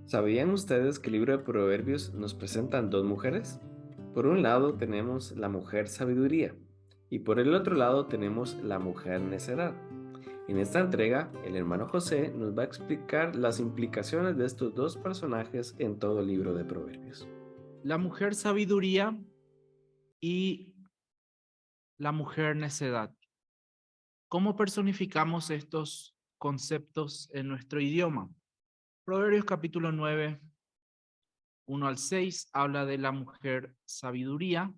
¿Sabían ustedes que el libro de Proverbios nos presentan dos mujeres? Por un lado tenemos la mujer sabiduría y por el otro lado tenemos la mujer necedad. En esta entrega, el hermano José nos va a explicar las implicaciones de estos dos personajes en todo el libro de Proverbios. La mujer sabiduría y la mujer necedad. ¿Cómo personificamos estos conceptos en nuestro idioma? Proverbios capítulo 9, 1 al 6 habla de la mujer sabiduría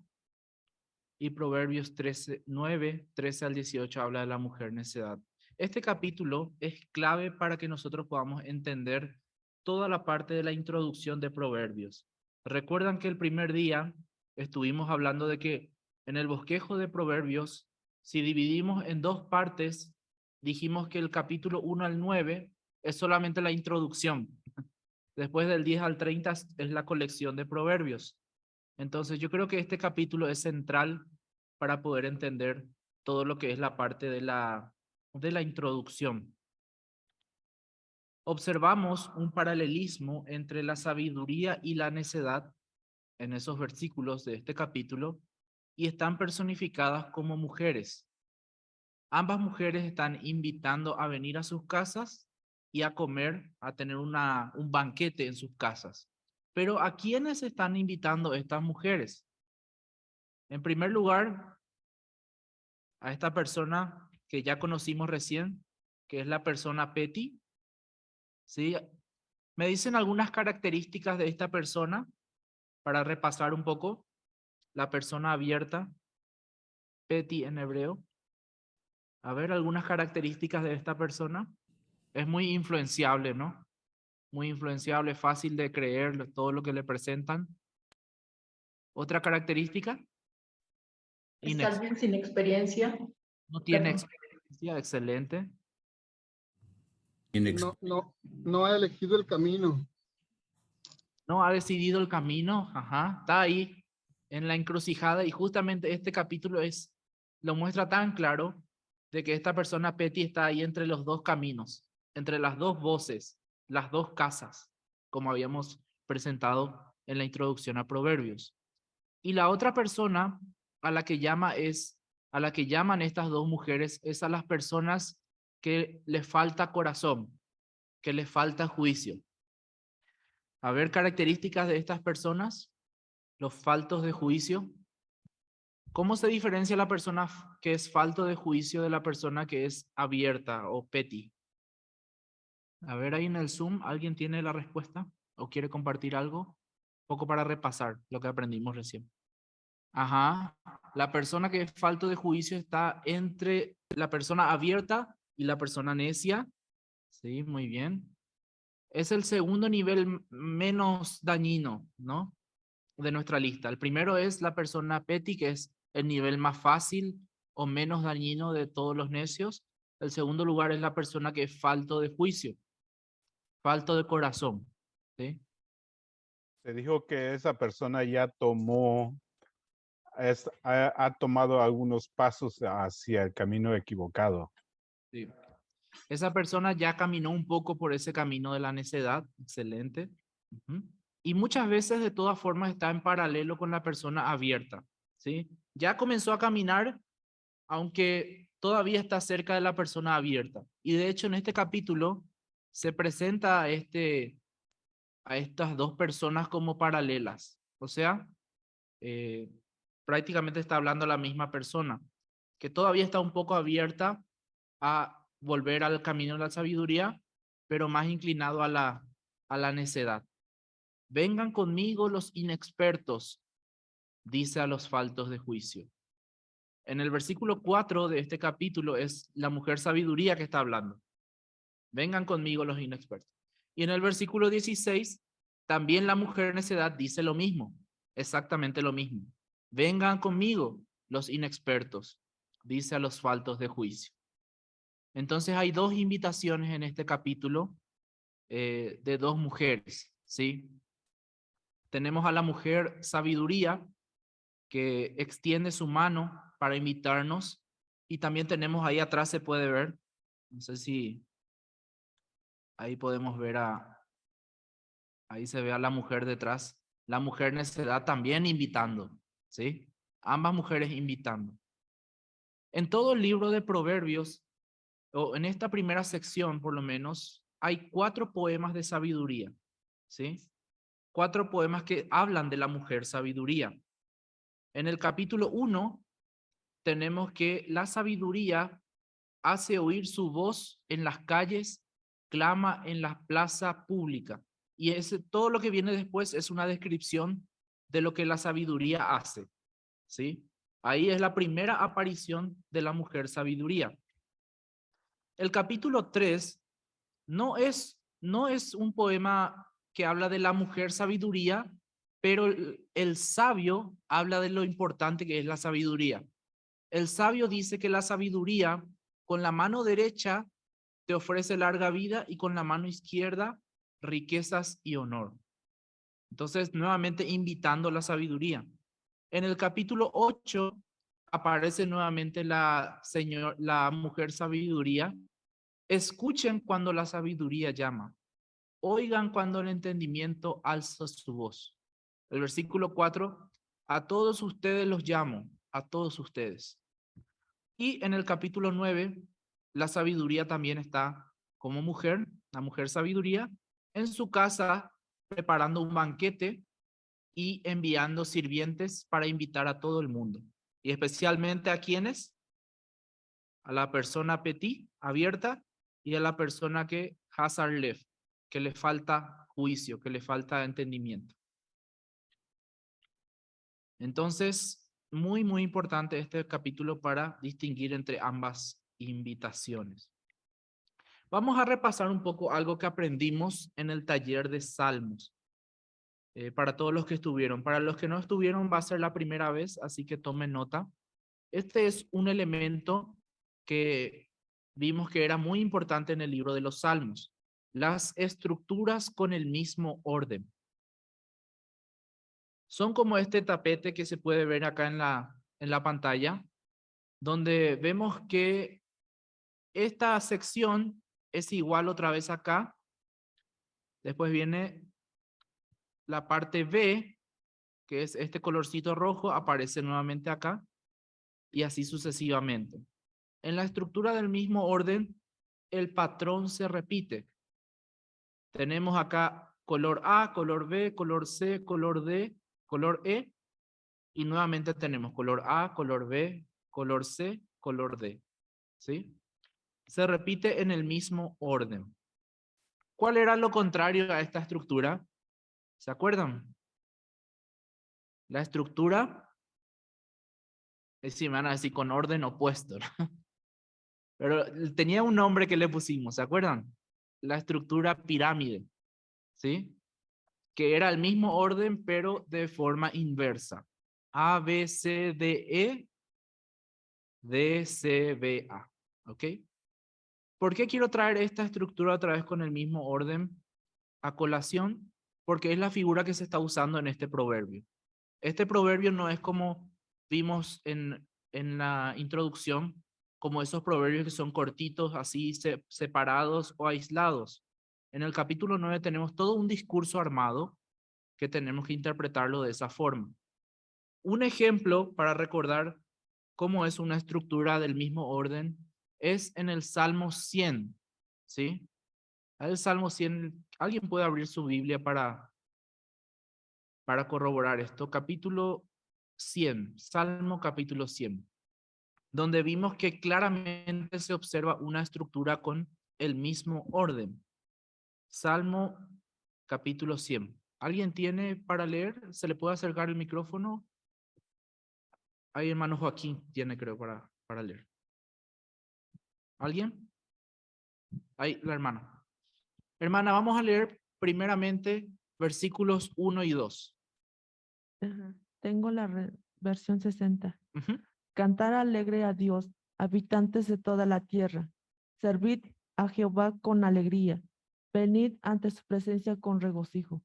y Proverbios 13, 9, 13 al 18 habla de la mujer necedad. Este capítulo es clave para que nosotros podamos entender toda la parte de la introducción de Proverbios. Recuerdan que el primer día estuvimos hablando de que en el bosquejo de Proverbios, si dividimos en dos partes, dijimos que el capítulo 1 al 9 es solamente la introducción. Después del 10 al 30 es la colección de Proverbios. Entonces yo creo que este capítulo es central para poder entender todo lo que es la parte de la introducción. Observamos un paralelismo entre la sabiduría y la necedad en esos versículos de este capítulo y están personificadas como mujeres. Ambas mujeres están invitando a venir a sus casas y a comer, a tener un banquete en sus casas. Pero ¿a quiénes están invitando estas mujeres? En primer lugar, a esta persona que ya conocimos recién, que es la persona Petty, ¿sí? Me dicen algunas características de esta persona para repasar un poco. La persona abierta, Petty en hebreo. A ver, algunas características de esta persona. Es muy influenciable, ¿no? Muy influenciable, fácil de creer todo lo que le presentan. Otra característica, Es inex alguien sin experiencia. no tiene Perdón. experiencia, excelente. No ha elegido el camino. No ha decidido el camino, ajá, está ahí en la encrucijada y justamente este capítulo lo muestra tan claro de que esta persona Petty está ahí entre los dos caminos, entre las dos voces, las dos casas, como habíamos presentado en la introducción a Proverbios. Y la otra persona a la que a la que llaman estas dos mujeres es a las personas que les falta corazón, que les falta juicio. A ver, características de estas personas, los faltos de juicio. ¿Cómo se diferencia la persona que es falto de juicio de la persona que es abierta o petty? A ver, ahí en el Zoom, ¿alguien tiene la respuesta o quiere compartir algo? Un poco para repasar lo que aprendimos recién. Ajá, la persona que es falto de juicio está entre la persona abierta y la persona necia. Sí, muy bien. Es el segundo nivel menos dañino, ¿no? De nuestra lista. El primero es la persona petty, que es el nivel más fácil o menos dañino de todos los necios. El segundo lugar es la persona que es falto de juicio, falto de corazón. ¿Sí? Se dijo que esa persona ya ha tomado algunos pasos hacia el camino equivocado. Sí. Esa persona ya caminó un poco por ese camino de la necedad. Excelente. Ujú. Y muchas veces de todas formas está en paralelo con la persona abierta. ¿Sí? Ya comenzó a caminar, aunque todavía está cerca de la persona abierta. Y de hecho en este capítulo se presenta a estas dos personas como paralelas. O sea, eh, prácticamente está hablando la misma persona, que todavía está un poco abierta a volver al camino de la sabiduría, pero más inclinado a la necedad. Vengan conmigo los inexpertos, dice a los faltos de juicio. En el versículo 4 de este capítulo es la mujer sabiduría que está hablando. Vengan conmigo los inexpertos. Y en el versículo 16, también la mujer necedad dice lo mismo, exactamente lo mismo. Vengan conmigo los inexpertos, dice a los faltos de juicio. Entonces hay dos invitaciones en este capítulo de dos mujeres, ¿sí? Tenemos a la mujer sabiduría que extiende su mano para invitarnos y también tenemos ahí atrás se puede ver, no sé si ahí podemos ver Ahí se ve a la mujer detrás. La mujer necedad también invitando, ¿sí? Ambas mujeres invitando. En todo el libro de Proverbios, o en esta primera sección por lo menos, hay 4 poemas de sabiduría, ¿sí? 4 poemas que hablan de la mujer sabiduría. En el capítulo 1 tenemos que la sabiduría hace oír su voz en las calles, clama en la plaza pública. Y todo lo que viene después es una descripción de lo que la sabiduría hace, ¿sí? Ahí es la primera aparición de la mujer sabiduría. El capítulo 3 no es un poema que habla de la mujer sabiduría, pero el sabio habla de lo importante que es la sabiduría. El sabio dice que la sabiduría con la mano derecha te ofrece larga vida y con la mano izquierda riquezas y honor. Entonces, nuevamente invitando la sabiduría. En el capítulo 8 aparece nuevamente la mujer sabiduría. Escuchen cuando la sabiduría llama. Oigan cuando el entendimiento alza su voz. El versículo 4, a todos ustedes los llamo, a todos ustedes. Y en el capítulo 9, la sabiduría también está como mujer, la mujer sabiduría, en su casa preparando un banquete y enviando sirvientes para invitar a todo el mundo. Y especialmente a quienes, a la persona petit, abierta, y a la persona que hasar lev, que le falta juicio, que le falta entendimiento. Entonces, muy importante este capítulo para distinguir entre ambas invitaciones. Vamos a repasar un poco algo que aprendimos en el taller de Salmos. Para todos los que estuvieron. Para los que no estuvieron va a ser la primera vez, así que tomen nota. Este es un elemento que vimos que era muy importante en el libro de los Salmos. Las estructuras con el mismo orden. Son como este tapete que se puede ver acá en la pantalla, donde vemos que esta sección es igual otra vez acá. Después viene la parte B, que es este colorcito rojo, aparece nuevamente acá, y así sucesivamente. En la estructura del mismo orden, el patrón se repite. Tenemos acá color A, color B, color C, color D, color E, y nuevamente tenemos color A, color B, color C, color D. ¿Sí? Se repite en el mismo orden. ¿Cuál era lo contrario a esta estructura? ¿Se acuerdan? La estructura, sí, me van a decir con orden opuesto, ¿no? Pero tenía un nombre que le pusimos, ¿se acuerdan? La estructura pirámide, ¿sí? Que era el mismo orden, pero de forma inversa. A, B, C, D, E, D, C, B, A. ¿Ok? ¿Por qué quiero traer esta estructura otra vez con el mismo orden a colación? Porque es la figura que se está usando en este proverbio. Este proverbio no es como vimos en la introducción, como esos proverbios que son cortitos, así separados o aislados. En el capítulo 9 tenemos todo un discurso armado que tenemos que interpretarlo de esa forma. Un ejemplo para recordar cómo es una estructura del mismo orden es en el Salmo 100, ¿sí? El Salmo 100, ¿alguien puede abrir su Biblia para corroborar esto? Capítulo 100, Salmo capítulo 100, donde vimos que claramente se observa una estructura con el mismo orden. Salmo capítulo 100. ¿Alguien tiene para leer? ¿Se le puede acercar el micrófono? Ahí hermano Joaquín tiene, creo, para leer. ¿Alguien? Ahí, la hermana. Hermana, vamos a leer primeramente versículos 1 y 2. Ajá. Tengo la versión 60. Ujú. Cantar alegre a Dios, habitantes de toda la tierra. Servid a Jehová con alegría. Venid ante su presencia con regocijo.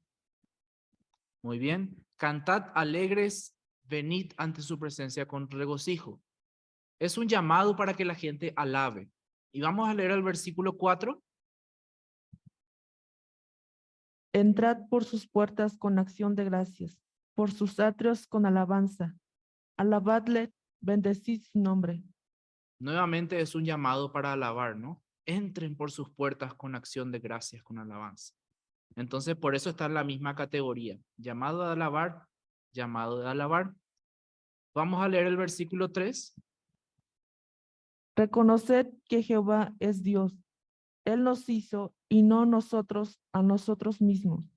Muy bien. Cantad alegres, venid ante su presencia con regocijo. Es un llamado para que la gente alabe. Y vamos a leer el versículo 4. Entrad por sus puertas con acción de gracias, por sus atrios con alabanza. Alabadle, bendecid su nombre. Nuevamente es un llamado para alabar, ¿no? Entren por sus puertas con acción de gracias, con alabanza. Entonces, por eso está en la misma categoría. Llamado a alabar, llamado de alabar. Vamos a leer el versículo 3. Reconoced que Jehová es Dios. Él nos hizo y no nosotros a nosotros mismos.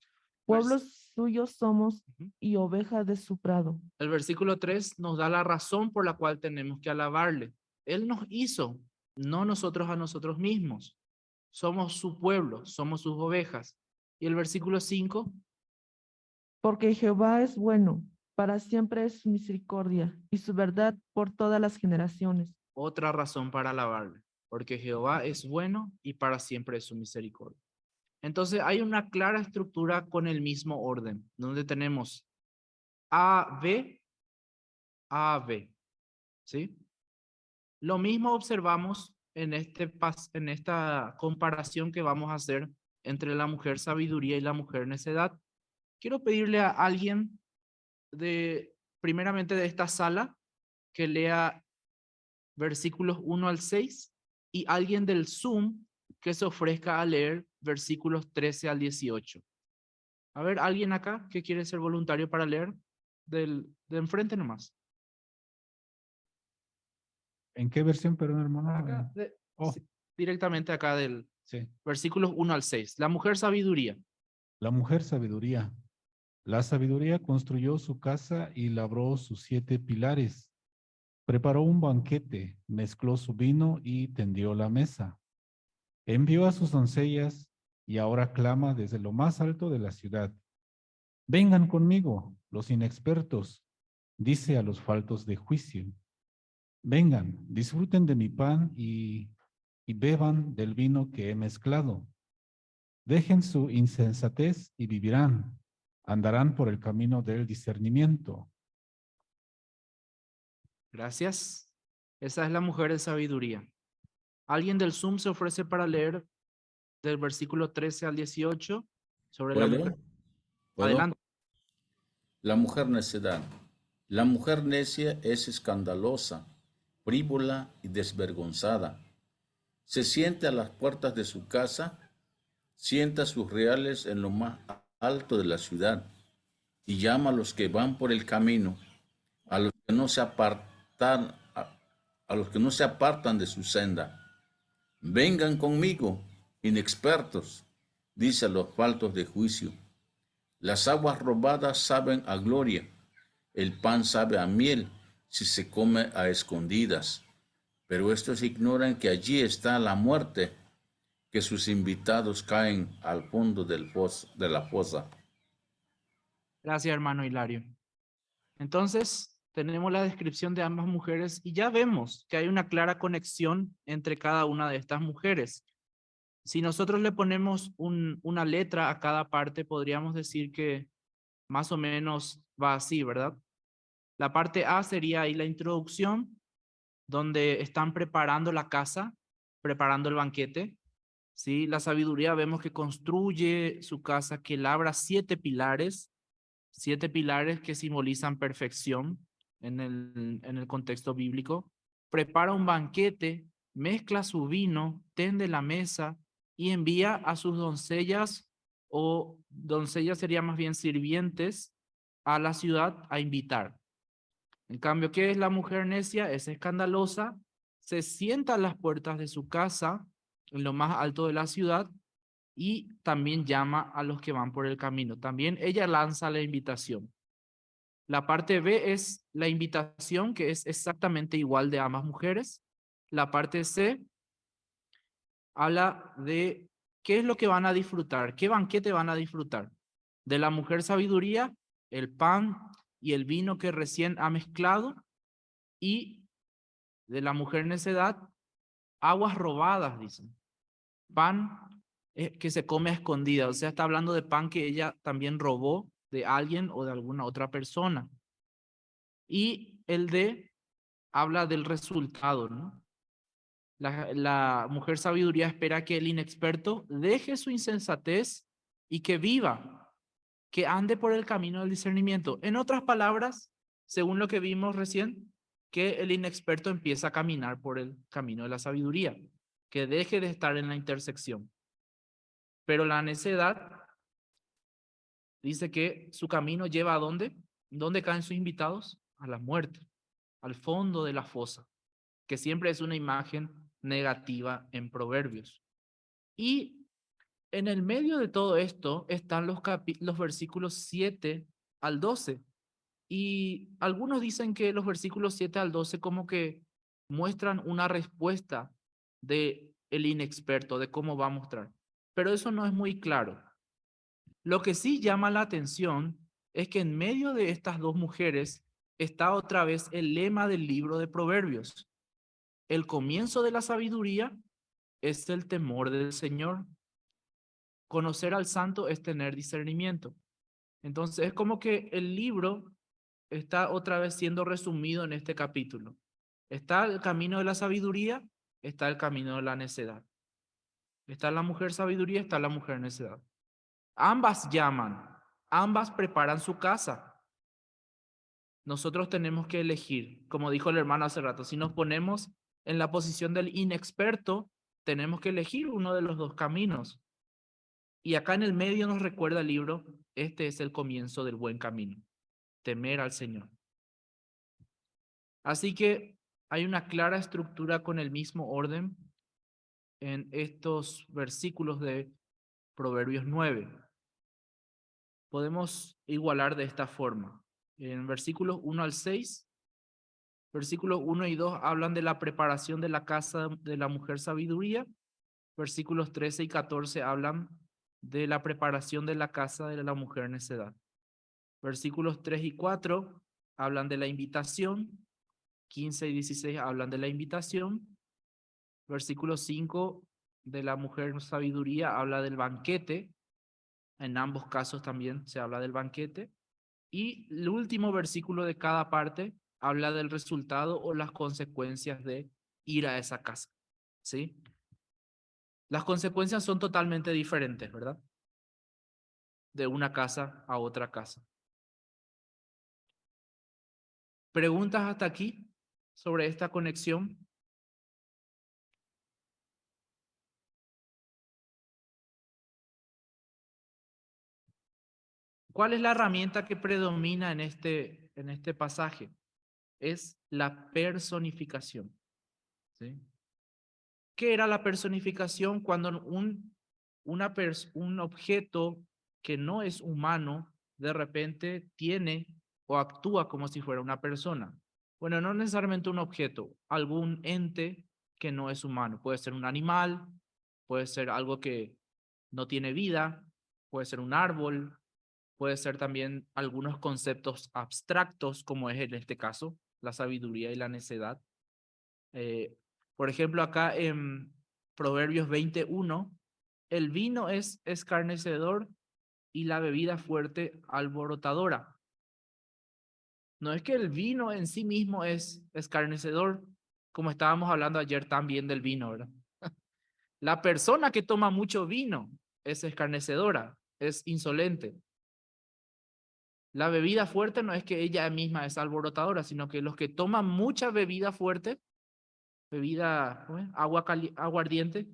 Pueblos suyos somos y ovejas de su prado. El versículo 3 nos da la razón por la cual tenemos que alabarle. Él nos hizo, no nosotros a nosotros mismos. Somos su pueblo, somos sus ovejas. Y el versículo 5, Porque Jehová es bueno, para siempre es su misericordia y su verdad por todas las generaciones. otra razón para alabarle. Porque Jehová es bueno y para siempre es su misericordia. Entonces hay una clara estructura con el mismo orden, donde tenemos A, B, A, B. ¿Sí? Lo mismo observamos en esta comparación que vamos a hacer entre la mujer sabiduría y la mujer necedad. Quiero pedirle a alguien primeramente de esta sala, que lea versículos 1 al 6 y alguien del Zoom que se ofrezca a leer versículos 13 al 18. A ver, ¿alguien acá que quiere ser voluntario para leer? De enfrente nomás. ¿En qué versión, perdón, hermano? Acá, Oh, sí, directamente acá del sí. versículos 1 al 6. La mujer sabiduría. La mujer sabiduría. La sabiduría construyó su casa y labró sus 7 pilares. Preparó un banquete, mezcló su vino y tendió la mesa. Envió a sus doncellas y ahora clama desde lo más alto de la ciudad. Vengan conmigo, los inexpertos, dice a los faltos de juicio. Vengan, disfruten de mi pan y beban del vino que he mezclado. Dejen su insensatez y vivirán. Andarán por el camino del discernimiento. Gracias. Esa es la mujer de sabiduría. ¿Alguien del Zoom se ofrece para leer del versículo 13 al 18 sobre la mujer? ¿Puedo? Adelante. La mujer necedad. La mujer necia es escandalosa, frívola y desvergonzada. Se siente a las puertas de su casa, sienta sus reales en lo más alto de la ciudad y llama a los que van por el camino, a los que no se apartan, a los que no se apartan de su senda. Vengan conmigo, inexpertos, dice a los faltos de juicio. Las aguas robadas saben a gloria, el pan sabe a miel si se come a escondidas. Pero estos ignoran que allí está la muerte, que sus invitados caen al fondo de la fosa. Gracias, hermano Hilario. Entonces, tenemos la descripción de ambas mujeres y ya vemos que hay una clara conexión entre cada una de estas mujeres. Si nosotros le ponemos una letra a cada parte, podríamos decir que más o menos va así, ¿verdad? La parte A sería ahí la introducción, donde están preparando la casa, preparando el banquete. ¿Sí? La sabiduría vemos que construye su casa, que labra 7 pilares que simbolizan perfección en el contexto bíblico. Prepara un banquete, mezcla su vino, tende la mesa y envía a sus doncellas, o doncellas serían más bien sirvientes, a la ciudad a invitar. En cambio, ¿qué es la mujer necia? Es escandalosa, se sienta a las puertas de su casa, en lo más alto de la ciudad, y también llama a los que van por el camino. También ella lanza la invitación. La parte B es la invitación, que es exactamente igual de ambas mujeres. La parte C habla de qué es lo que van a disfrutar, qué banquete van a disfrutar. De la mujer sabiduría, el pan y el vino que recién ha mezclado, y de la mujer necedad, aguas robadas, dicen. Pan que se come a escondidas, o sea, está hablando de pan que ella también robó de alguien o de alguna otra persona. Y el D habla del resultado, ¿no? La mujer sabiduría espera que el inexperto deje su insensatez y que viva, que ande por el camino del discernimiento. En otras palabras, según lo que vimos recién, que el inexperto empieza a caminar por el camino de la sabiduría, que deje de estar en la intersección. Pero la necedad dice que su camino lleva ¿a dónde? ¿Dónde caen sus invitados? A la muerte, al fondo de la fosa, que siempre es una imagen negativa en Proverbios. Y en el medio de todo esto están los versículos 7 al 12. Y algunos dicen que los versículos 7 al 12 como que muestran una respuesta de el inexperto, de cómo va a mostrar. Pero eso no es muy claro. Lo que sí llama la atención es que en medio de estas dos mujeres está otra vez el lema del libro de Proverbios. El comienzo de la sabiduría es el temor del Señor. Conocer al santo es tener discernimiento. Entonces es como que el libro está otra vez siendo resumido en este capítulo. Está el camino de la sabiduría, está el camino de la necedad. Está la mujer sabiduría, está la mujer necedad. Ambas llaman, ambas preparan su casa. Nosotros tenemos que elegir, como dijo el hermano hace rato, si nos ponemos en la posición del inexperto, tenemos que elegir uno de los dos caminos. Y acá en el medio nos recuerda el libro, este es el comienzo del buen camino, temer al Señor. Así que hay una clara estructura con el mismo orden en estos versículos de Proverbios 9. Podemos igualar de esta forma. En versículos 1 al 6, versículos 1 y 2 hablan de la preparación de la casa de la mujer sabiduría. Versículos 13 y 14 hablan de la preparación de la casa de la mujer necedad. Versículos 3 y 4 hablan de la invitación. 15 y 16 hablan de la invitación. Versículo 5 de la mujer sabiduría habla del banquete. En ambos casos también se habla del banquete. Y el último versículo de cada parte habla del resultado o las consecuencias de ir a esa casa. ¿Sí? Las consecuencias son totalmente diferentes, ¿verdad? De una casa a otra casa. ¿Preguntas hasta aquí sobre esta conexión? ¿Cuál es la herramienta que predomina en este pasaje? Es la personificación. ¿Sí? ¿Qué era la personificación? Cuando un objeto que no es humano de repente tiene o actúa como si fuera una persona. Bueno, no necesariamente un objeto, algún ente que no es humano. Puede ser un animal, puede ser algo que no tiene vida, puede ser un árbol, puede ser también algunos conceptos abstractos, como es en este caso, la sabiduría y la necedad. Por ejemplo, acá en Proverbios 21, el vino es escarnecedor y la bebida fuerte alborotadora. No es que el vino en sí mismo es escarnecedor, como estábamos hablando ayer también del vino, ¿verdad? La persona que toma mucho vino es escarnecedora, es insolente. La bebida fuerte no es que ella misma es alborotadora, sino que los que toman mucha bebida fuerte, bebida, aguardiente,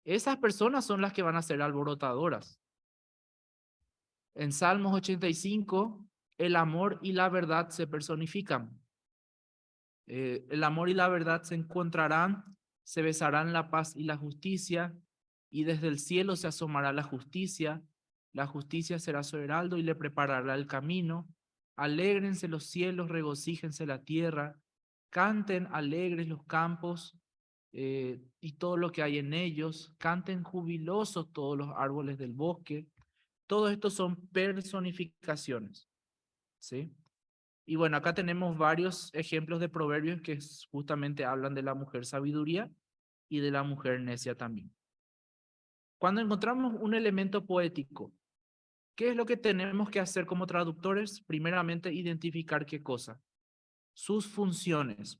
esas personas son las que van a ser alborotadoras. En Salmos 85, el amor y la verdad se personifican. El amor y la verdad se encontrarán, se besarán la paz y la justicia, y desde el cielo se asomará la justicia será su heraldo y le preparará el camino. Alégrense los cielos, regocíjense la tierra, canten alegres los campos y todo lo que hay en ellos, canten jubilosos todos los árboles del bosque. Todo esto son personificaciones, ¿sí? Y bueno, acá tenemos varios ejemplos de proverbios que justamente hablan de la mujer sabiduría y de la mujer necia también. Cuando encontramos un elemento poético, ¿qué es lo que tenemos que hacer como traductores? Primeramente, identificar qué cosa. Sus funciones.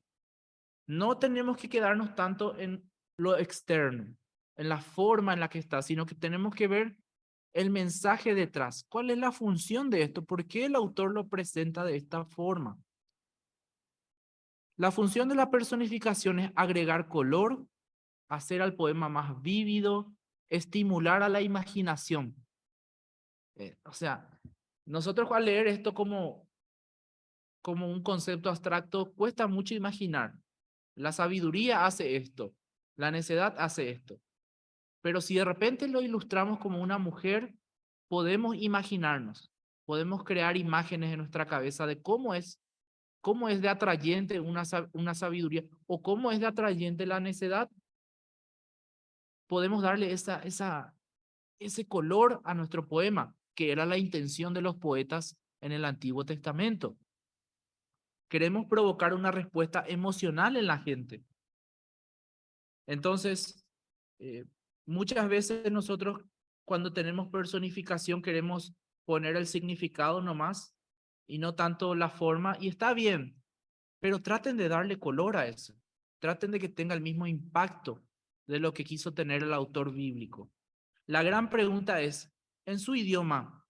No tenemos que quedarnos tanto en lo externo, en la forma en la que está, sino que tenemos que ver el mensaje detrás. ¿Cuál es la función de esto? ¿Por qué el autor lo presenta de esta forma? La función de la personificación es agregar color, hacer al poema más vívido, estimular a la imaginación. O sea, nosotros al leer esto como un concepto abstracto, cuesta mucho imaginar. La sabiduría hace esto, la necedad hace esto. Pero si de repente lo ilustramos como una mujer, podemos imaginarnos, podemos crear imágenes en nuestra cabeza de cómo es de atrayente una sabiduría o cómo es de atrayente la necedad. Podemos darle ese color a nuestro poema, que era la intención de los poetas en el Antiguo Testamento. Queremos provocar una respuesta emocional en la gente. Entonces, muchas veces nosotros cuando tenemos personificación queremos poner el significado nomás y no tanto la forma, y está bien, pero traten de darle color a eso. Traten de que tenga el mismo impacto de lo que quiso tener el autor bíblico. La gran pregunta es, ¿en su idioma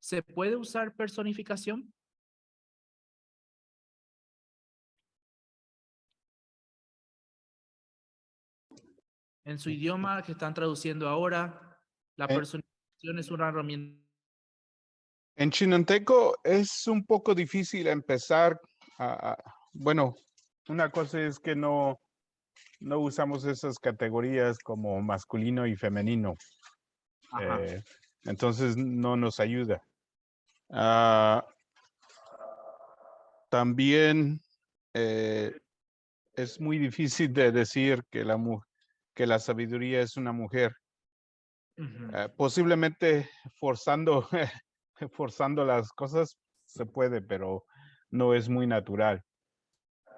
se puede usar personificación? En su idioma que están traduciendo ahora, la En, personificación es una herramienta. en chinanteco es un poco difícil empezar bueno, una cosa es que no usamos esas categorías como masculino y femenino. Ajá. Entonces no nos ayuda. También es muy difícil de decir que la sabiduría es una mujer. Posiblemente forzando, forzando las cosas se puede, pero no es muy natural.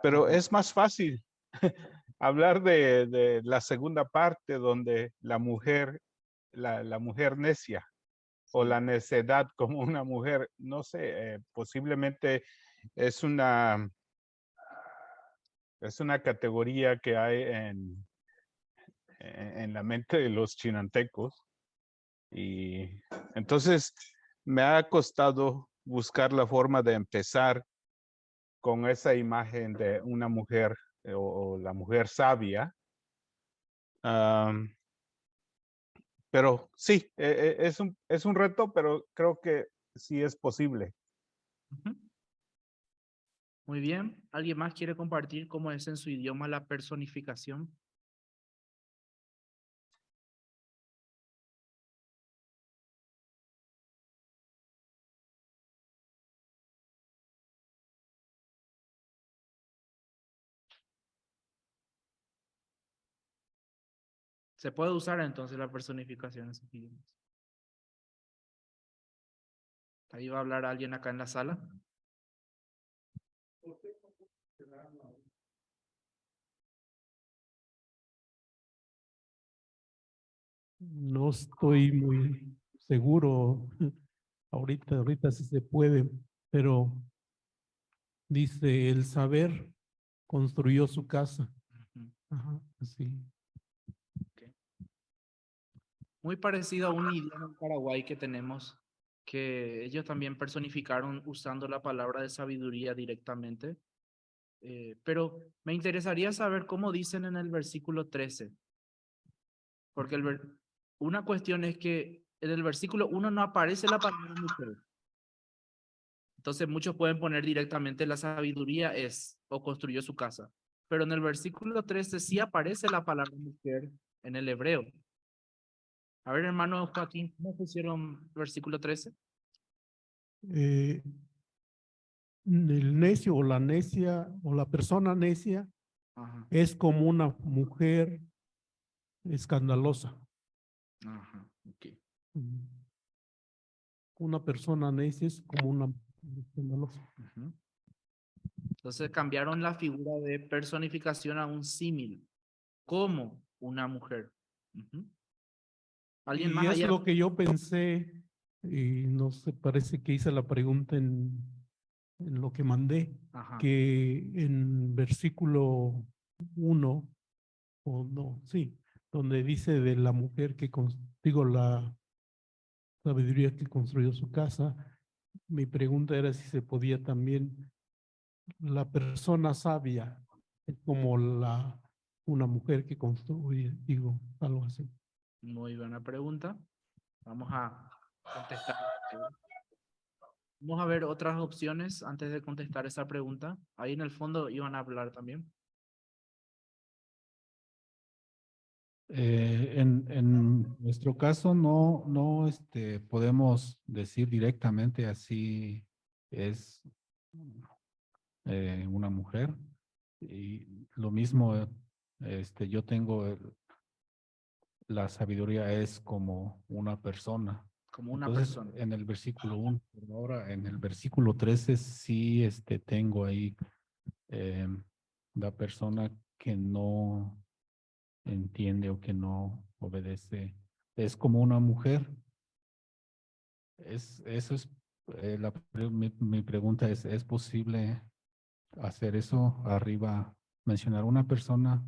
Pero es más fácil hablar de la segunda parte donde la mujer necia o la necedad como una mujer, no sé, posiblemente es una categoría que hay en la mente de los chinantecos. Y entonces me ha costado buscar la forma de empezar con esa imagen de una mujer o la mujer sabia. Pero sí, es un reto, pero creo que sí es posible. Muy bien. ¿Alguien más quiere compartir cómo es en su idioma la personificación? Se puede usar entonces la personificación en sus idiomas. Ahí va a hablar alguien acá en la sala. No estoy muy seguro. Ahorita sí se puede, pero dice, el saber construyó su casa. Ujú. Ajá, sí. Muy parecido a un idioma en Paraguay que tenemos, que ellos también personificaron usando la palabra de sabiduría directamente. Pero me interesaría saber cómo dicen en el versículo 13. Porque una cuestión es que en el versículo 1 no aparece la palabra mujer. Entonces muchos pueden poner directamente la sabiduría es o construyó su casa. Pero en el versículo 13 sí aparece la palabra mujer en el hebreo. A ver, hermano Joaquín, ¿cómo pusieron versículo 13? Eh, el necio o la necia o la persona necia Ajá, es como una mujer escandalosa. ajá, ok. Una persona necia es como una mujer escandalosa. Ujú. Entonces cambiaron la figura de personificación a un símil, como una mujer. Ujú. ¿Alguien Y más es allá? lo que yo pensé, y no sé, parece que hice la pregunta en lo que mandé, Ajá. que en versículo 1, o no, sí, donde dice de la mujer que contigo sabiduría que construyó su casa. Mi pregunta era si se podía también, la persona sabia, es como una mujer que construye, digo, algo así. Muy buena pregunta. Vamos a contestar. Vamos a ver otras opciones antes de contestar esa pregunta. Ahí en el fondo iban a hablar también. En nuestro caso no podemos decir directamente así es una mujer. Y lo mismo, yo tengo la sabiduría es como una persona. Como una Entonces, persona. en el versículo 1, pero ahora en el versículo 13 sí tengo ahí la persona que no entiende o que no obedece. Es como una mujer. Eso es, mi pregunta ¿es posible hacer eso arriba, mencionar una persona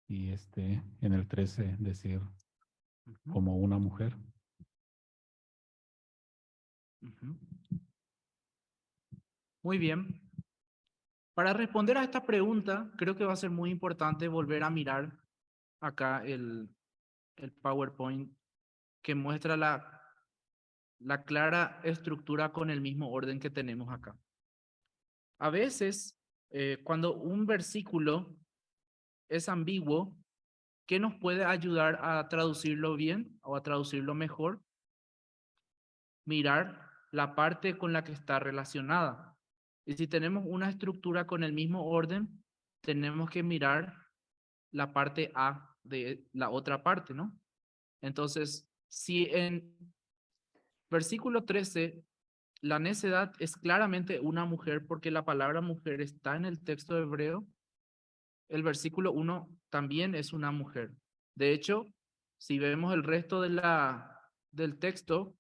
y en el 13 decir Ujú, como una mujer? ujú. Muy bien. Para responder a esta pregunta, creo que va a ser muy importante volver a mirar acá el PowerPoint que muestra la clara estructura con el mismo orden que tenemos acá. A veces, cuando un versículo es ambiguo, ¿qué nos puede ayudar a traducirlo bien o a traducirlo mejor? Mirar la parte con la que está relacionada. Y si tenemos una estructura con el mismo orden, tenemos que mirar la parte A de la otra parte, ¿no? Entonces, si en versículo 13 la necedad es claramente una mujer porque la palabra mujer está en el texto hebreo, el versículo 1 también es una mujer. De hecho, si vemos el resto del texto,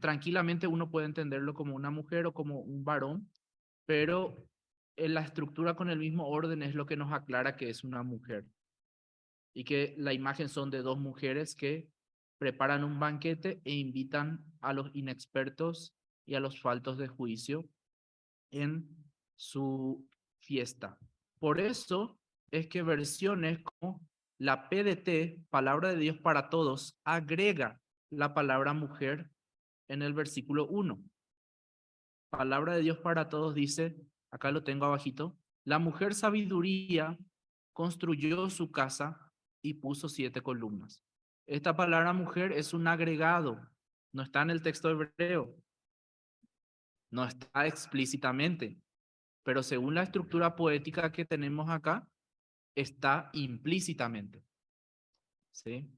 tranquilamente uno puede entenderlo como una mujer o como un varón, pero en la estructura con el mismo orden es lo que nos aclara que es una mujer. Y que la imagen son de dos mujeres que preparan un banquete e invitan a los inexpertos y a los faltos de juicio en su fiesta. Por eso es que versiones como la PDT, Palabra de Dios para Todos, agrega la palabra mujer en el versículo 1. Palabra de Dios para Todos dice, acá lo tengo abajito, la mujer sabiduría construyó su casa y puso 7 columnas. Esta palabra mujer es un agregado, no está en el texto hebreo, no está explícitamente, pero según la estructura poética que tenemos acá, está implícitamente, ¿sí?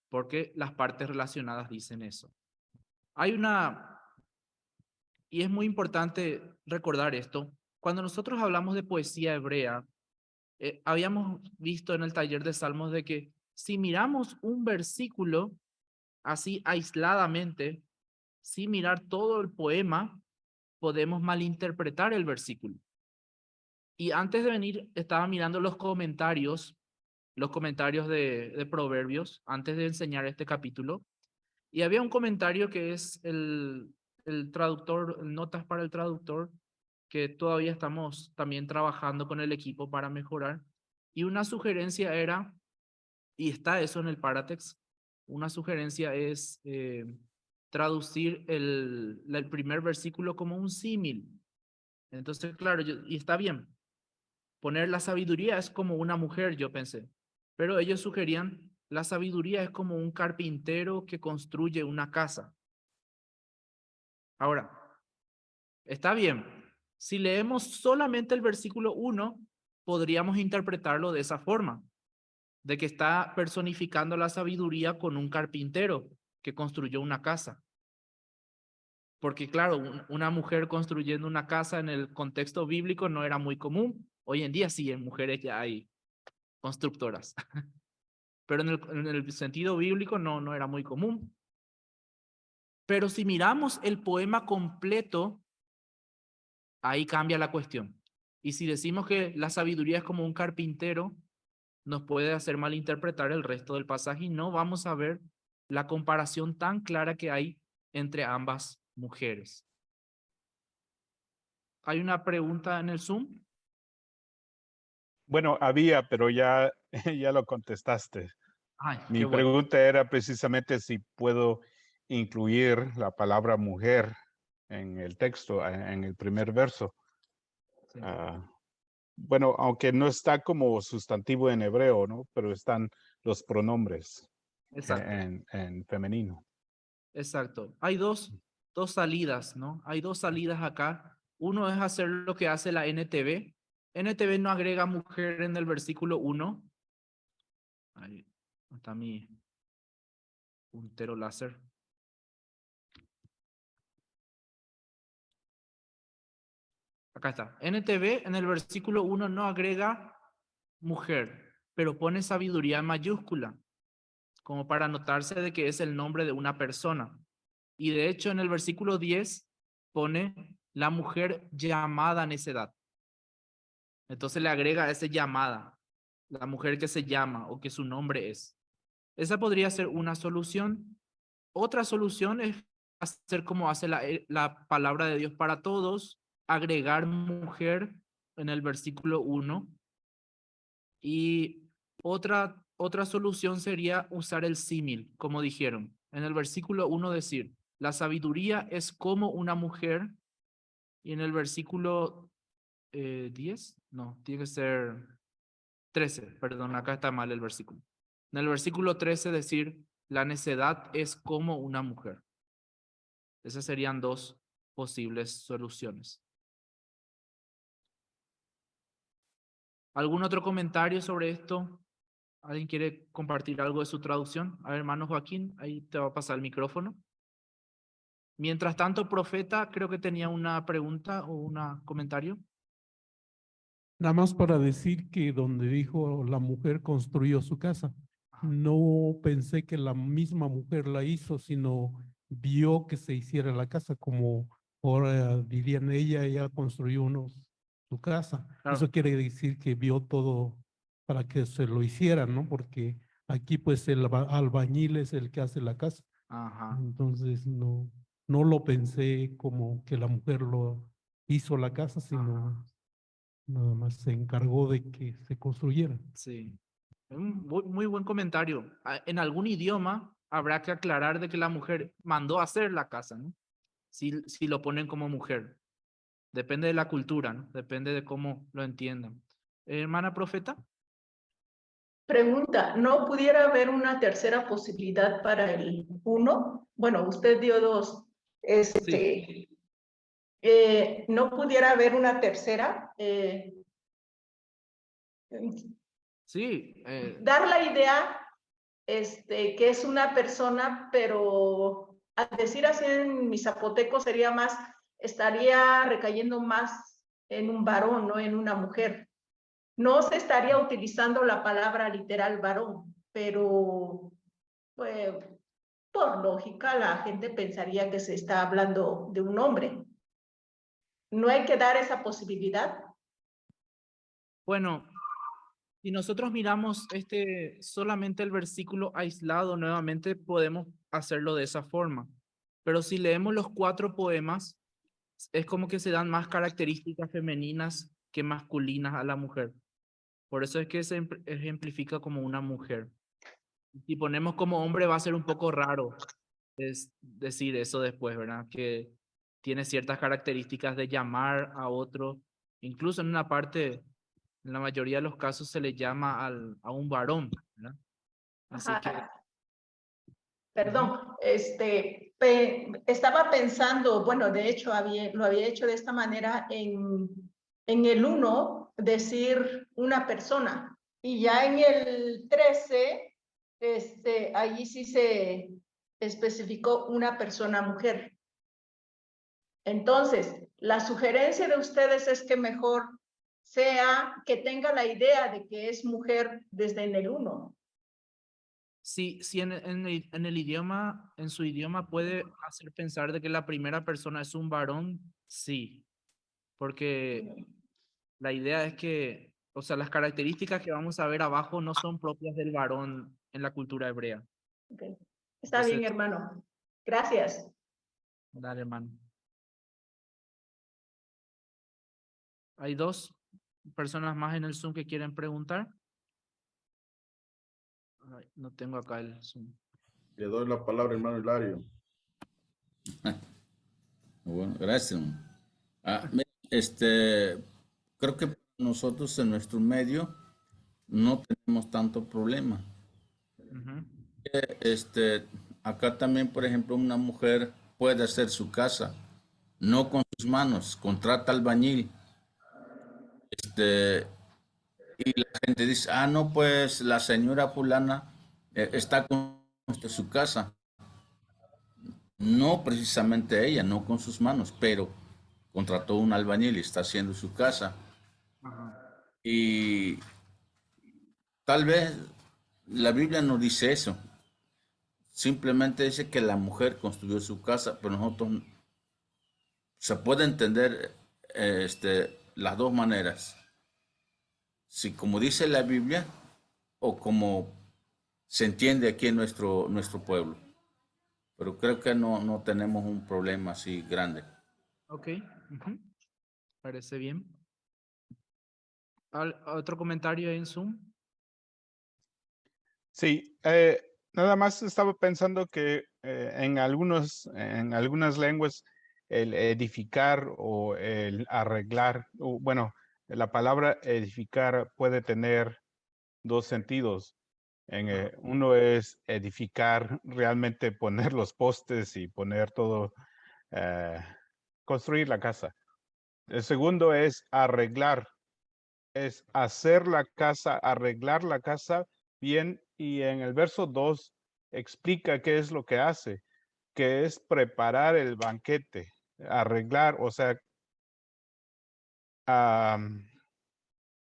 Porque las partes relacionadas dicen eso. Y es muy importante recordar esto, cuando nosotros hablamos de poesía hebrea, habíamos visto en el taller de Salmos de que si miramos un versículo así aisladamente, sin mirar todo el poema, podemos malinterpretar el versículo. Y antes de venir, estaba mirando los comentarios de Proverbios, antes de enseñar este capítulo, y había un comentario que es el traductor, notas para el traductor, que todavía estamos también trabajando con el equipo para mejorar. Y una sugerencia era, y está eso en el Paratext, una sugerencia es traducir el primer versículo como un símil. Entonces, claro, y está bien. Poner la sabiduría es como una mujer, yo pensé. Pero ellos sugerían, la sabiduría es como un carpintero que construye una casa. Ahora, está bien. Si leemos solamente el versículo 1, podríamos interpretarlo de esa forma, de que está personificando la sabiduría con un carpintero que construyó una casa. Porque claro, una mujer construyendo una casa en el contexto bíblico no era muy común. Hoy en día sí, en mujeres ya hay constructoras. Pero en el sentido bíblico no era muy común. Pero si miramos el poema completo, ahí cambia la cuestión. Y si decimos que la sabiduría es como un carpintero, nos puede hacer malinterpretar el resto del pasaje y no vamos a ver la comparación tan clara que hay entre ambas mujeres. ¿Hay una pregunta en el Zoom? Bueno, había, pero ya, ya lo contestaste. Ay, Mi qué bueno. pregunta era precisamente si puedo incluir la palabra mujer en el texto, en el primer verso. Sí. Bueno, aunque no está como sustantivo en hebreo, ¿no? Pero están los pronombres Exacto. en femenino. Exacto. Hay dos salidas, ¿no? Hay dos salidas acá. Uno es hacer lo que hace la NTV. NTV no agrega mujer en el versículo 1. Ahí está mi puntero láser. Acá está. NTV en el versículo 1 no agrega mujer, pero pone sabiduría en mayúscula, como para notarse de que es el nombre de una persona. Y de hecho en el versículo 10 pone la mujer llamada necedad. Entonces le agrega ese llamada, la mujer que se llama o que su nombre es. Esa podría ser una solución. Otra solución es hacer como hace la palabra de Dios para todos, agregar mujer en el versículo 1. Y otra solución sería usar el símil, como dijeron. En el versículo 1 decir, la sabiduría es como una mujer. Y en el versículo 10, no, tiene que ser 13, perdón, acá está mal el versículo. En el versículo 13 decir, la necedad es como una mujer. Esas serían dos posibles soluciones. ¿Algún otro comentario sobre esto? ¿Alguien quiere compartir algo de su traducción? A ver, hermano Joaquín, ahí te va a pasar el micrófono. Mientras tanto, profeta, creo que tenía una pregunta o un comentario. Nada más para decir que donde dijo la mujer construyó su casa, no pensé que la misma mujer la hizo, sino vio que se hiciera la casa, como ahora dirían ella construyó su casa. Claro. Eso quiere decir que vio todo para que se lo hicieran, ¿no? Porque aquí pues el albañil es el que hace la casa. Ajá. Entonces no lo pensé como que la mujer lo hizo la casa, sino nada más se encargó de que se construyera. Sí. Un muy buen comentario. En algún idioma habrá que aclarar de que la mujer mandó a hacer la casa, ¿no? Si lo ponen como mujer. Depende de la cultura, ¿no? Depende de cómo lo entiendan. Hermana profeta. Pregunta, ¿no pudiera haber una tercera posibilidad para el 1? Bueno, usted dio 2. Sí. ¿No pudiera haber una tercera? Sí. Dar la idea que es una persona, pero al decir así en mi zapoteco sería más, estaría recayendo más en un varón, no en una mujer. No se estaría utilizando la palabra literal varón, pero pues, por lógica la gente pensaría que se está hablando de un hombre. ¿No hay que dar esa posibilidad? Bueno, si nosotros miramos solamente el versículo aislado nuevamente, podemos hacerlo de esa forma. Pero si leemos los 4 poemas, es como que se dan más características femeninas que masculinas a la mujer. Por eso es que se ejemplifica como una mujer. Si ponemos como hombre va a ser un poco raro es decir eso después, ¿verdad? Que tiene ciertas características de llamar a otro. Incluso en una parte, en la mayoría de los casos se le llama a un varón, ¿verdad? Así Ajá. que... Perdón, estaba pensando, bueno, de hecho lo había hecho de esta manera en el 1, decir una persona, y ya en el 13, allí sí se especificó una persona mujer. Entonces, la sugerencia de ustedes es que mejor sea que tenga la idea de que es mujer desde en el 1. Sí, en el idioma, en su idioma puede hacer pensar de que la primera persona es un varón, sí, porque la idea es que, o sea, las características que vamos a ver abajo no son propias del varón en la cultura hebrea. Okay. Está Entonces, bien, hermano. Gracias. Dale, hermano. Hay dos personas más en el Zoom que quieren preguntar. Ay, no tengo acá el Zoom. Le doy la palabra, hermano Hilario. Bueno, gracias. Mira, creo que nosotros en nuestro medio no tenemos tanto problema. Ujú. Acá también, por ejemplo, una mujer puede hacer su casa, no con sus manos, contrata albañil. Y la gente dice, ah, no, pues la señora fulana está con su casa. No precisamente ella, no con sus manos, pero contrató un albañil y está haciendo su casa. Ajá. Y tal vez la Biblia no dice eso. Simplemente dice que la mujer construyó su casa, pero nosotros se puede entender las dos maneras. Si como dice la Biblia o como se entiende aquí en nuestro pueblo. Pero creo que no tenemos un problema así grande. Ok. Ujú. Parece bien. ¿Otro comentario en Zoom? Sí, nada más estaba pensando que en algunas lenguas el edificar o el arreglar, bueno, la palabra edificar puede tener dos sentidos. Uno es edificar, realmente poner los postes y poner todo, construir la casa. El segundo es arreglar, es hacer la casa, arreglar la casa bien, y en el verso 2 explica qué es lo que hace, que es preparar el banquete, arreglar, o sea,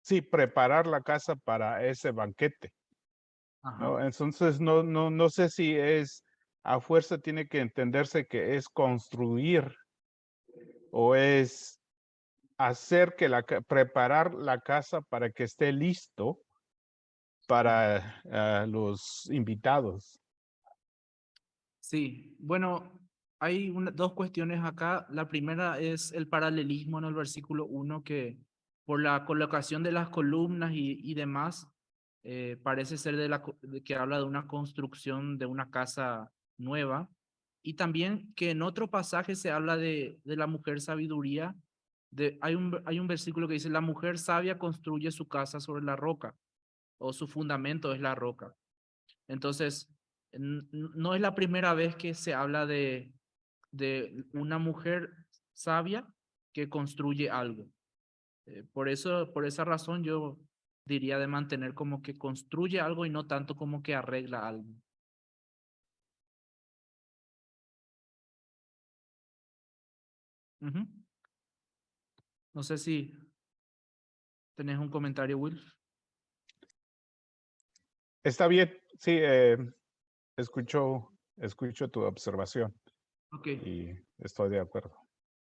sí, preparar la casa para ese banquete, ¿no? Ajá. Entonces, no sé si es, a fuerza tiene que entenderse que es construir o es hacer que preparar la casa para que esté listo para los invitados. Sí, bueno, hay dos cuestiones acá. La primera es el paralelismo en el versículo 1, que por la colocación de las columnas y demás, parece ser de que habla de una construcción de una casa nueva. Y también que en otro pasaje se habla de la mujer sabiduría. Hay un versículo que dice, la mujer sabia construye su casa sobre la roca, o su fundamento es la roca. Entonces, no es la primera vez que se habla de una mujer sabia que construye algo. Por esa razón yo diría de mantener como que construye algo y no tanto como que arregla algo. Ujú. No sé si tenés un comentario, Will. Está bien, sí, escucho tu observación Ok. y estoy de acuerdo.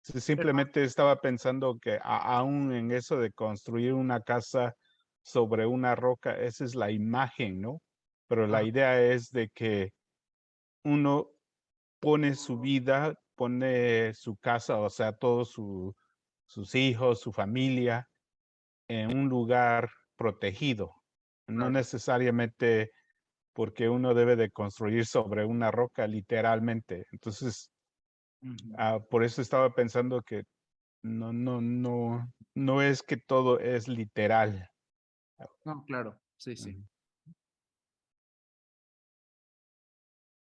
Sí, Hermano, simplemente estaba pensando que aún en eso de construir una casa sobre una roca, esa es la imagen, ¿no? Pero la idea es de que uno pone su vida, pone su casa, o sea, todos sus hijos, su familia, en un lugar protegido. No claro. necesariamente porque uno debe de construir sobre una roca, literalmente. Entonces, Ujú. por eso estaba pensando que no es que todo es literal. No, claro. Sí, sí. Ujú.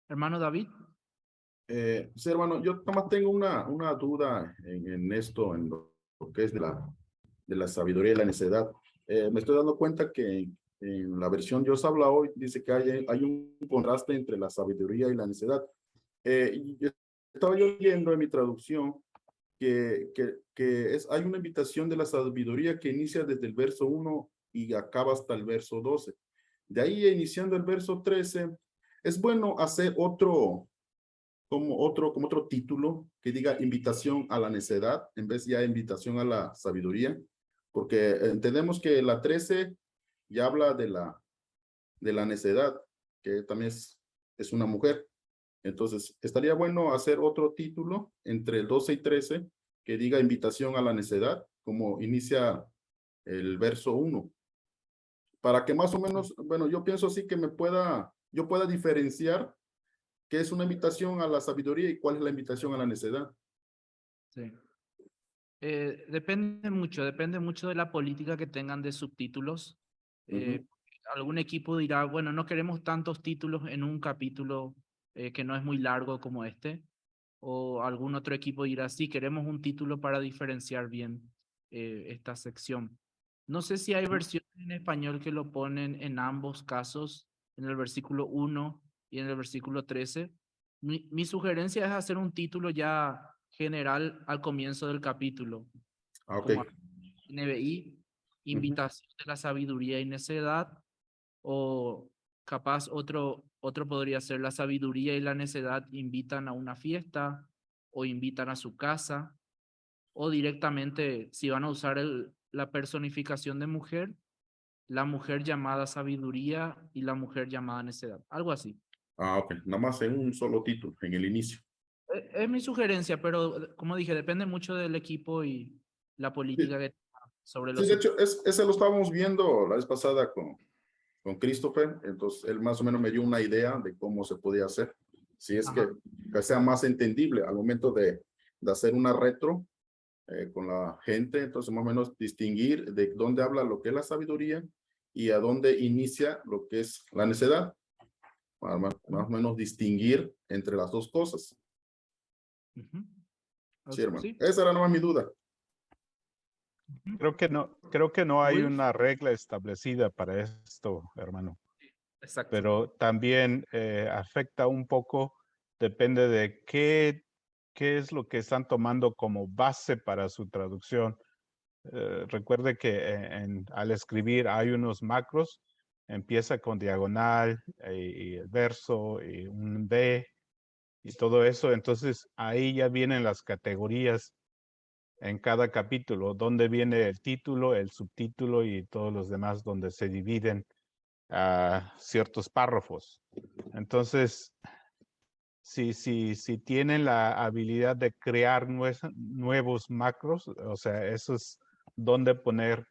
Hermano David. Sí, hermano, yo nomás tengo una duda en esto, en lo que es de la sabiduría y la necedad. Me estoy dando cuenta que en la versión Dios habla hoy, dice que hay un contraste entre la sabiduría y la necedad. Y estaba yo leyendo en mi traducción hay una invitación de la sabiduría que inicia desde el verso 1 y acaba hasta el verso 12. De ahí, iniciando el verso 13, es bueno hacer como otro título que diga invitación a la necedad en vez ya invitación a la sabiduría, porque entendemos que la 13 ya habla de la necedad, que también es una mujer. Entonces, estaría bueno hacer otro título entre el 12 y 13 que diga invitación a la necedad, como inicia el verso 1, para que más o menos, bueno, yo pienso así que yo pueda diferenciar qué es una invitación a la sabiduría y cuál es la invitación a la necedad. Sí. Depende mucho de la política que tengan de subtítulos. Algún equipo dirá, bueno, no queremos tantos títulos en un capítulo que no es muy largo como este. O algún otro equipo dirá, sí, queremos un título para diferenciar bien esta sección. No sé si hay versiones en español que lo ponen en ambos casos, en el versículo 1 y en el versículo 13. Mi sugerencia es hacer un título ya general al comienzo del capítulo, Ok. como NBI, invitación de la sabiduría y necedad, o capaz otro podría ser la sabiduría y la necedad invitan a una fiesta o invitan a su casa, o directamente, si van a usar la personificación de mujer, la mujer llamada sabiduría y la mujer llamada necedad, algo así. Ok. Nada más en un solo título, en el inicio. Es mi sugerencia, pero como dije, depende mucho del equipo y la política que tenga sobre Sí, los de hecho, ese lo estábamos viendo la vez pasada con Christopher, entonces él más o menos me dio una idea de cómo se podía hacer. Si es que sea más entendible al momento de hacer una retro con la gente, entonces más o menos distinguir de dónde habla lo que es la sabiduría y a dónde inicia lo que es la necedad. Más o menos distinguir entre las dos cosas. Sí, hermano. Sí. Esa era nomás mi duda. Creo que no hay Luis. una regla establecida para esto, hermano. Exacto. Pero también afecta un poco, depende de qué es lo que están tomando como base para su traducción. Recuerde que al escribir hay unos macros, empieza con diagonal y el verso y un D y todo eso. Entonces ahí ya vienen las categorías en cada capítulo, donde viene el título, el subtítulo y todos los demás, donde se dividen a ciertos párrafos. Entonces, si tienen la habilidad de crear nuevos macros, o sea, eso es donde poner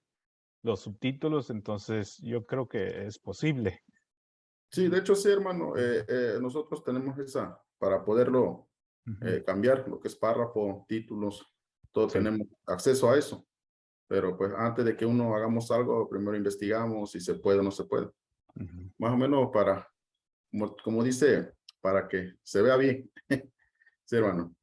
los subtítulos, entonces yo creo que es posible. Sí, de hecho, sí, hermano. Nosotros tenemos esa para poderlo cambiar, lo que es párrafo, títulos, todos tenemos acceso a eso. Pero pues antes de que uno hagamos algo, primero investigamos si se puede o no se puede. Más o menos para, como dice, para que se vea bien. Sí, hermano.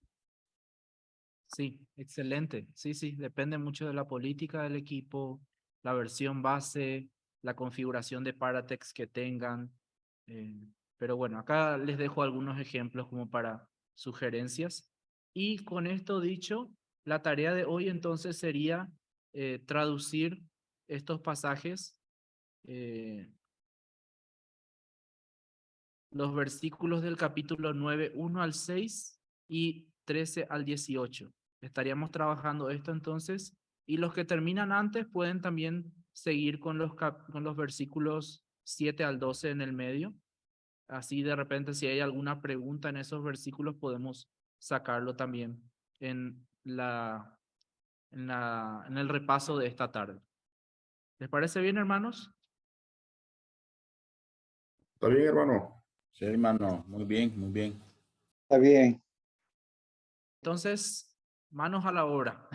Sí, excelente. Sí, sí, depende mucho de la política del equipo, la versión base, la configuración de Paratext que tengan. Pero bueno, acá les dejo algunos ejemplos como para sugerencias. Y con esto dicho, la tarea de hoy entonces sería traducir estos pasajes, los versículos del capítulo 9, 1 al 6 y 13 al 18. Estaríamos trabajando esto entonces, y los que terminan antes pueden también seguir con los versículos 7 al 12 en el medio. Así de repente si hay alguna pregunta en esos versículos podemos sacarlo también en en el repaso de esta tarde. ¿Les parece bien, hermanos? ¿Está bien, hermano? Sí, hermano, muy bien, muy bien. Está bien. Entonces, manos a la obra.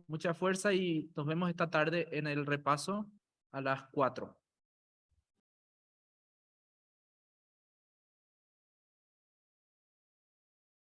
Mucha fuerza y nos vemos esta tarde en el repaso a las 4.